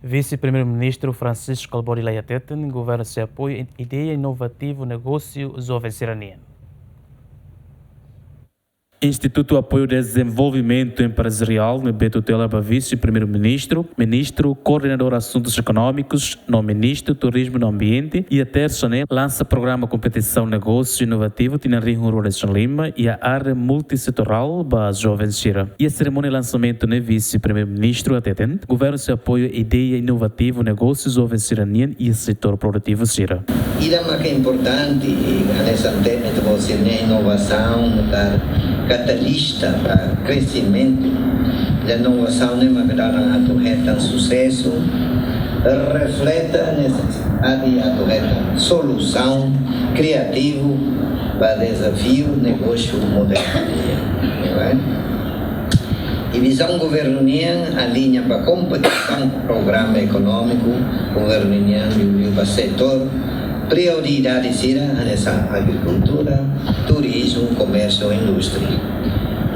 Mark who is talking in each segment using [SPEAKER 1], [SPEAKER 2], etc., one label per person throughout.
[SPEAKER 1] Vice-Primeiro-Ministro Francisco Calbori Layateten governa se apoia em ideia inovativa negócio jovem siraniano. Instituto Apoio ao Desenvolvimento Empresarial, Beto Telaba, Vice-Primeiro-Ministro, Ministro, Coordenador de Assuntos Econômicos, no Ministro, Turismo e no Ambiente, e a terça, lança programa Competição Negócio Inovativo, Tina Rio Rural de Lima, e a área multissetorial para jovens Sira. E a cerimônia de lançamento, Vice-Primeiro-Ministro, Ateten, governo se apoia ideia inovativa, negócio jovem siraniano e setor produtivo Sira.
[SPEAKER 2] E é mais importante, nessa tema de você, inovação, catalista para crescimento da inovação, não é sucesso, refleta necessidade de solução criativo para desafio negócio moderno. E visão governaniana alinha para competição programa econômico governaniano e para setor prioridade será nessa agricultura, turismo, comércio e indústria.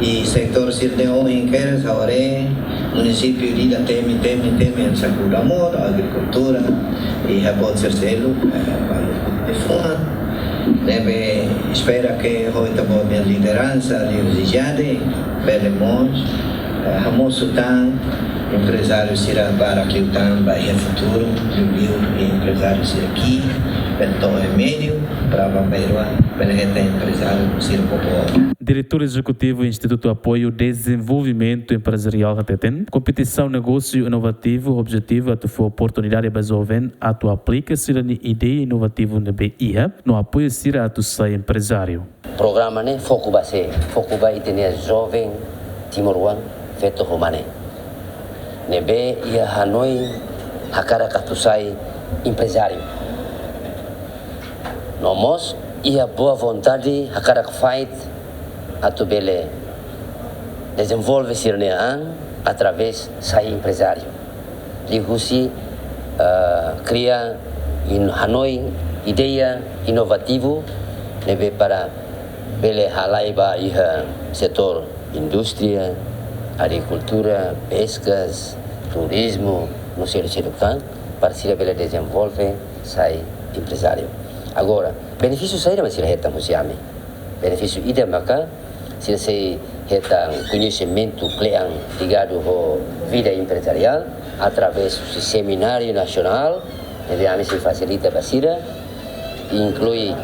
[SPEAKER 2] E setor sirdeão em Queres, Aoré, município de Teme, Sacura Moro, agricultura e Rabot Cercelo, de Funa. Deve espera que hoje também minha liderança, Livre Belemons, Ramos Sultan, empresário será para que o TAM vai futuro, e empresário será aqui. Então é médio para empresário ser popular.
[SPEAKER 1] Diretor Executivo do Instituto Apoio ao Desenvolvimento Empresarial Ateten, competição negócio inovativo, objetivo a tua oportunidade para jovem a tu aplica se a ideia inovativa na BIA, no apoio se a tu sai empresário.
[SPEAKER 3] Programa né foco vai ter jovem Timor-Wan feito romane. Nebe ia Hanoi hakara tu sai empresário. Nomos ia boa vontade hakara fight atu bele desenvolve sirnean através sai empresário. Lihusi cria em Hanoi ideia inovativo nebe para bele halaiba iha setor indústria, agricultura, pescas, turismo, no sei para se bele desenvolve sai empresário. Agora, benefício saída mas se reta musiame. Benefício ida maka se reta conhecimento plean ligado à vida empresarial através do seminário nacional, ele se facilita basira, inclui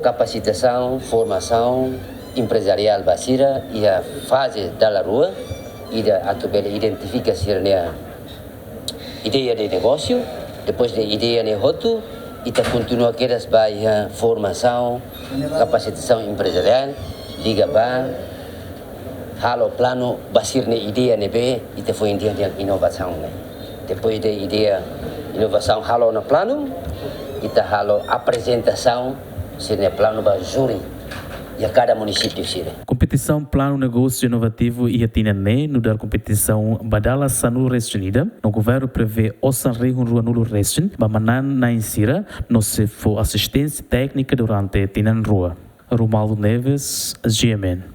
[SPEAKER 3] capacitação, formação empresarial basira e a fase da rua e a identifica se a ideia de negócio, depois de ideia de roto e continua aquelas baia formação, capacitação empresarial, liga ba, halo plano basir ne ideia nebe e te foi ideia de inovação né. Depois de ideia inovação halo na plano e te halo apresentação se ne plano ba júri e a cada município sire.
[SPEAKER 1] Competição plano negócio inovativo e atinane no dar competição badala sanu restinida no governo prevê o sanrihun rua nulo restin bamanan na insira no se for assistência técnica durante tinan rua. Romualdo Neves, GMN.